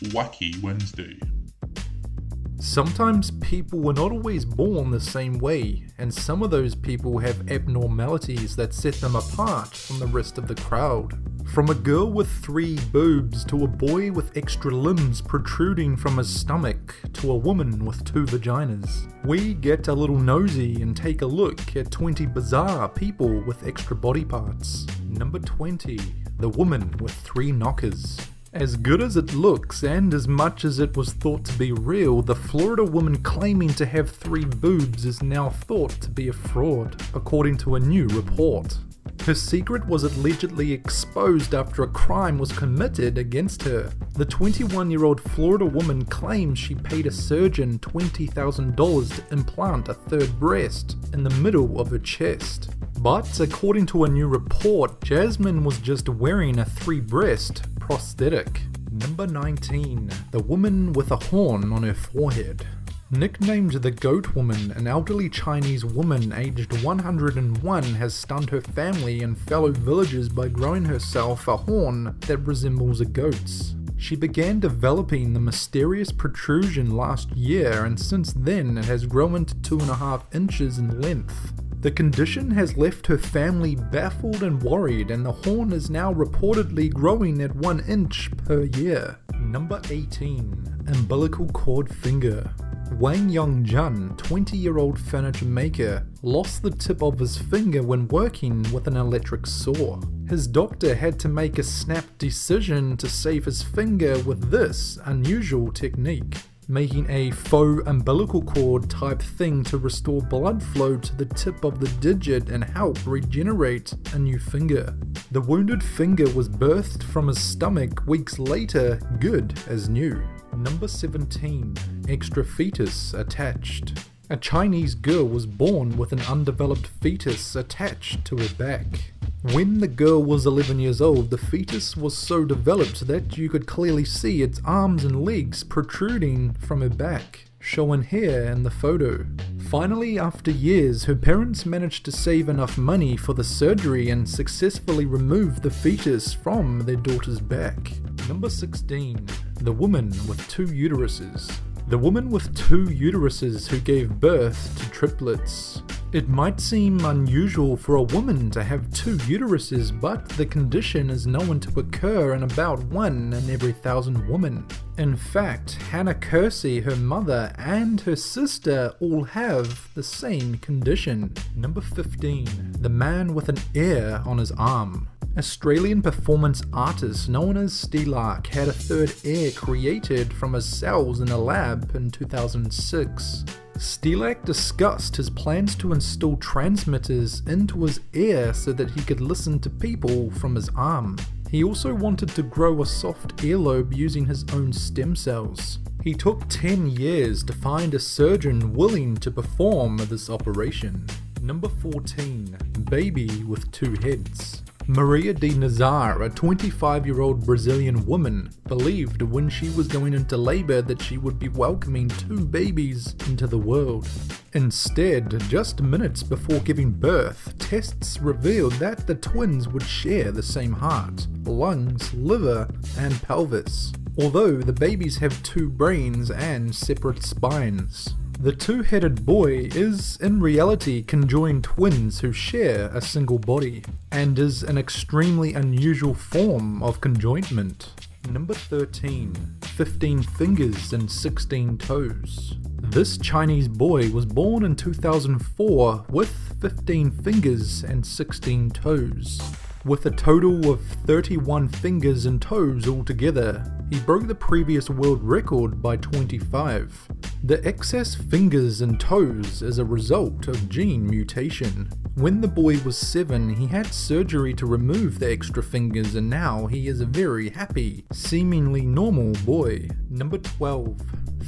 Wacky Wednesday. Sometimes people were not always born the same way, and some of those people have abnormalities that set them apart from the rest of the crowd. From a girl with 3 boobs to a boy with extra limbs protruding from his stomach to a woman with 2 vaginas. We get a little nosy and take a look at 20 bizarre people with extra body parts. Number 20. The woman with 3 knockers. As good as it looks, and as much as it was thought to be real, the Florida woman claiming to have 3 boobs is now thought to be a fraud, according to a new report. Her secret was allegedly exposed after a crime was committed against her. The 21-year-old Florida woman claims she paid a surgeon $20,000 to implant a 3rd breast in the middle of her chest. But according to a new report, Jasmine was just wearing a 3-breast prosthetic. Number 19. The woman with a horn on her forehead. Nicknamed the Goat Woman, an elderly Chinese woman aged 101 has stunned her family and fellow villagers by growing herself a horn that resembles a goat's. She began developing the mysterious protrusion last year, and since then it has grown to 2.5 inches in length. The condition has left her family baffled and worried, and the horn is now reportedly growing at 1 inch per year. Number 18. Umbilical cord finger. Wang Yongjun, 20-year-old furniture maker, lost the tip of his finger when working with an electric saw. His doctor had to make a snap decision to save his finger with this unusual technique, making a faux umbilical cord type thing to restore blood flow to the tip of the digit and help regenerate a new finger. The wounded finger was birthed from his stomach weeks later, good as new. Number 17. Extra fetus attached. A Chinese girl was born with an undeveloped fetus attached to her back. When the girl was 11 years old, the fetus was so developed that you could clearly see its arms and legs protruding from her back, shown here in the photo. Finally, after years, her parents managed to save enough money for the surgery and successfully remove the fetus from their daughter's back. Number 16. The woman with 2 uteruses. The woman with 2 uteruses who gave birth to triplets. It might seem unusual for a woman to have 2 uteruses, but the condition is known to occur in about 1 in every 1,000 women. In fact, Hannah Kersey, her mother, and her sister all have the same condition. Number 15. The man with an ear on his arm. Australian performance artist known as Stelark had a 3rd ear created from his cells in a lab in 2006. Stelark discussed his plans to install transmitters into his ear so that he could listen to people from his arm. He also wanted to grow a soft earlobe using his own stem cells. He took 10 years to find a surgeon willing to perform this operation. Number 14. Baby with 2 heads. Maria de Nazar, a 25-year-old Brazilian woman, believed when she was going into labor that she would be welcoming 2 babies into the world. Instead, just minutes before giving birth, tests revealed that the twins would share the same heart, lungs, liver, and pelvis, although the babies have 2 brains and separate spines. The 2-headed boy is, in reality, conjoined twins who share a single body, and is an extremely unusual form of conjointment. Number 13. 15 fingers and 16 toes. This Chinese boy was born in 2004 with 15 fingers and 16 toes. With a total of 31 fingers and toes altogether, he broke the previous world record by 25. The excess fingers and toes is a result of gene mutation. When the boy was 7, he had surgery to remove the extra fingers, and now he is a very happy, seemingly normal boy. Number 12.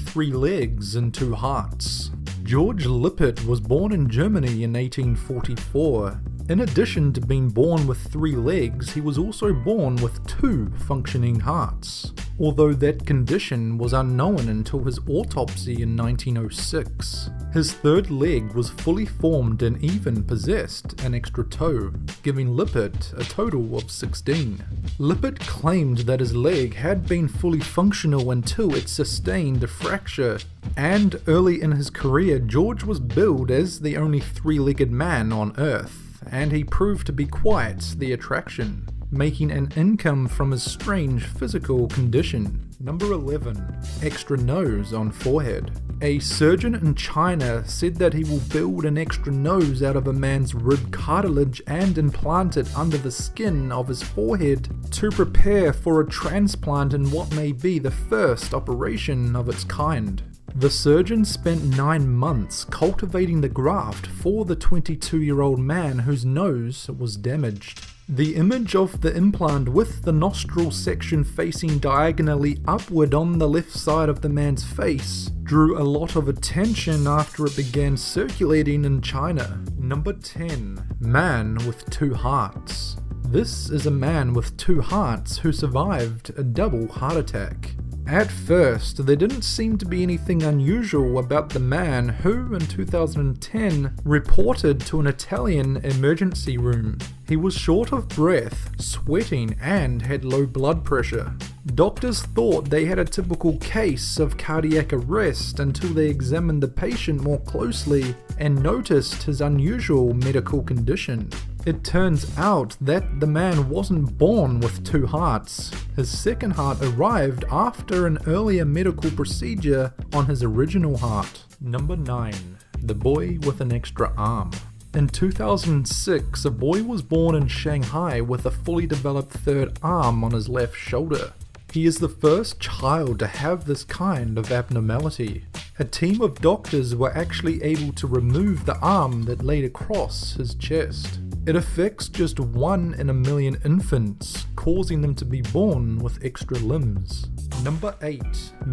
3 legs and 2 hearts. George Lippert was born in Germany in 1844. In addition to being born with 3 legs, he was also born with 2 functioning hearts, although that condition was unknown until his autopsy in 1906. His third leg was fully formed and even possessed an extra toe, giving Lippert a total of 16. Lippert claimed that his leg had been fully functional until it sustained a fracture, and early in his career George was billed as the only three-legged man on Earth, and he proved to be quite the attraction, making an income from his strange physical condition. Number 11. Extra nose on forehead. A surgeon in China said that he will build an extra nose out of a man's rib cartilage and implant it under the skin of his forehead to prepare for a transplant in what may be the first operation of its kind. The surgeon spent 9 months cultivating the graft for the 22-year-old man whose nose was damaged. The image of the implant with the nostril section facing diagonally upward on the left side of the man's face drew a lot of attention after it began circulating in China. Number 10. Man with 2 hearts. This is a man with 2 hearts who survived a double heart attack. At first, there didn't seem to be anything unusual about the man who, in 2010, reported to an Italian emergency room. He was short of breath, sweating, and had low blood pressure. Doctors thought they had a typical case of cardiac arrest until they examined the patient more closely and noticed his unusual medical condition. It turns out that the man wasn't born with 2 hearts. His second heart arrived after an earlier medical procedure on his original heart. Number 9. The boy with an extra arm. In 2006, a boy was born in Shanghai with a fully developed third arm on his left shoulder. He is the first child to have this kind of abnormality. A team of doctors were actually able to remove the arm that laid across his chest. It affects just 1 in a million infants, causing them to be born with extra limbs. Number 8.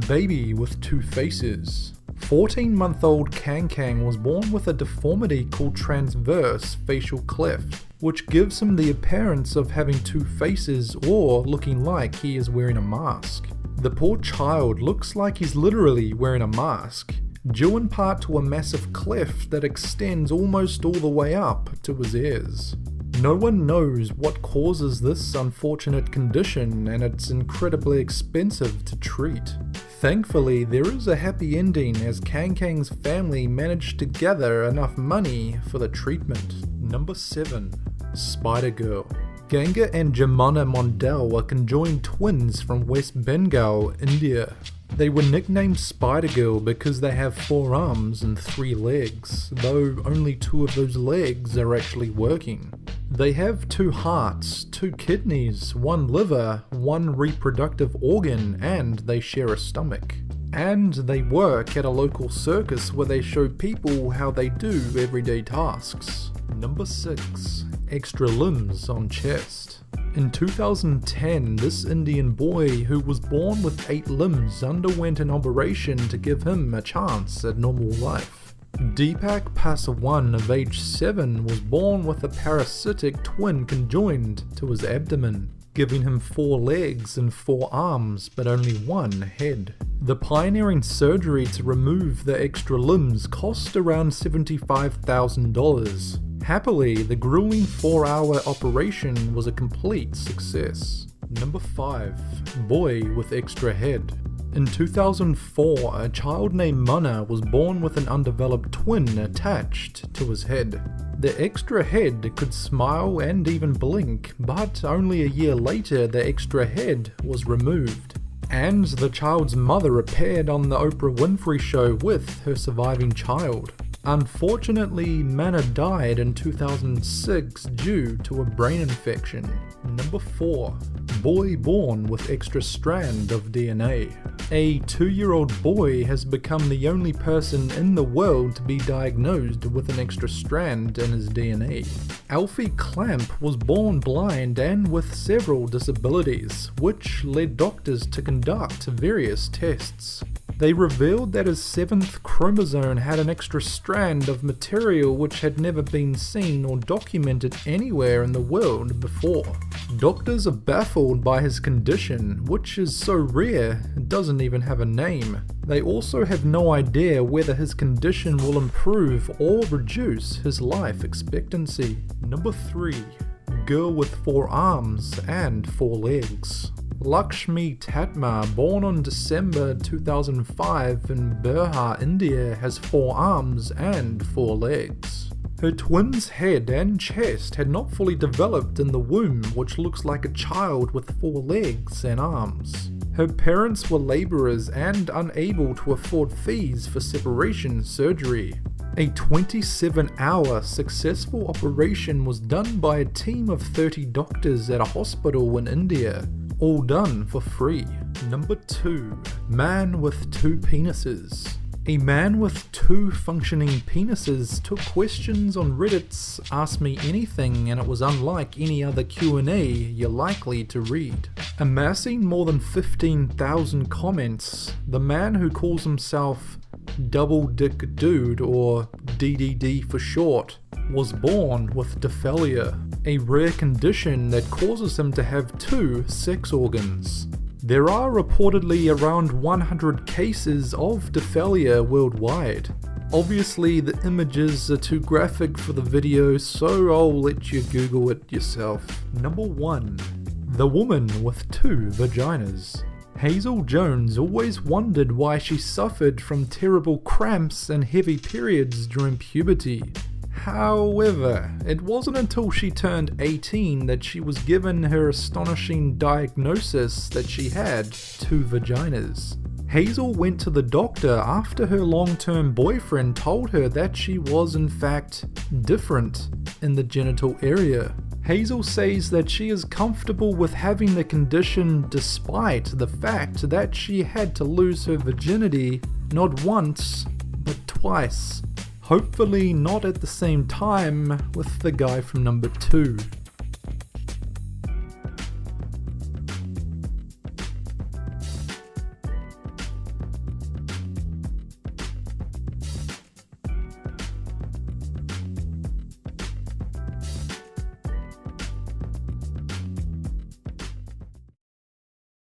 Baby with 2 faces. 14-month-old Kang was born with a deformity called transverse facial cleft, which gives him the appearance of having 2 faces or looking like he is wearing a mask. The poor child looks like he's literally wearing a mask, due in part to a massive cleft that extends almost all the way up to his ears. No one knows what causes this unfortunate condition, and it's incredibly expensive to treat. Thankfully, there is a happy ending as Kang's family managed to gather enough money for the treatment. Number 7. Spider Girl. Ganga and Jamuna Mondal are conjoined twins from West Bengal, India. They were nicknamed Spider Girl because they have 4 arms and 3 legs, though only 2 of those legs are actually working. They have 2 hearts, 2 kidneys, 1 liver, 1 reproductive organ, and they share a stomach. And they work at a local circus where they show people how they do everyday tasks. Number 6. Extra limbs on chest. In 2010, this Indian boy who was born with 8 limbs underwent an operation to give him a chance at normal life. Deepak Paswan of age 7 was born with a parasitic twin conjoined to his abdomen, giving him 4 legs and 4 arms but only 1 head. The pioneering surgery to remove the extra limbs cost around $75,000. Happily, the grueling 4-hour operation was a complete success. Number 5. Boy with extra head. In 2004, a child named Mana was born with an undeveloped twin attached to his head. The extra head could smile and even blink, but only a year later the extra head was removed. And the child's mother appeared on the Oprah Winfrey Show with her surviving child. Unfortunately, Mana died in 2006 due to a brain infection. Number 4. Boy born with extra strand of DNA. A 2-year-old boy has become the only person in the world to be diagnosed with an extra strand in his DNA. Alfie Clamp was born blind and with several disabilities, which led doctors to conduct various tests. They revealed that his 7th chromosome had an extra strand of material which had never been seen or documented anywhere in the world before. Doctors are baffled by his condition, which is so rare it doesn't even have a name. They also have no idea whether his condition will improve or reduce his life expectancy. Number 3. Girl with 4 arms and 4 legs. Lakshmi Tatma, born on December 2005 in Bihar, India, has 4 arms and 4 legs. Her twin's head and chest had not fully developed in the womb, which looks like a child with 4 legs and arms. Her parents were labourers and unable to afford fees for separation surgery. A 27-hour successful operation was done by a team of 30 doctors at a hospital in India, all done for free. Number 2. Man with 2 penises. A man with 2 functioning penises took questions on Reddit's Ask Me Anything, and it was unlike any other Q&A you're likely to read. Amassing more than 15,000 comments, the man, who calls himself Double Dick Dude, or DDD for short, was born with diphilia, a rare condition that causes him to have 2 sex organs. There are reportedly around 100 cases of diphilia worldwide. Obviously the images are too graphic for the video, so I'll let you Google it yourself. Number 1. The woman with 2 vaginas. Hazel Jones always wondered why she suffered from terrible cramps and heavy periods during puberty. However, it wasn't until she turned 18 that she was given her astonishing diagnosis that she had 2 vaginas. Hazel went to the doctor after her long-term boyfriend told her that she was in fact different in the genital area. Hazel says that she is comfortable with having the condition despite the fact that she had to lose her virginity not once, but twice. Hopefully not at the same time with the guy from number 2.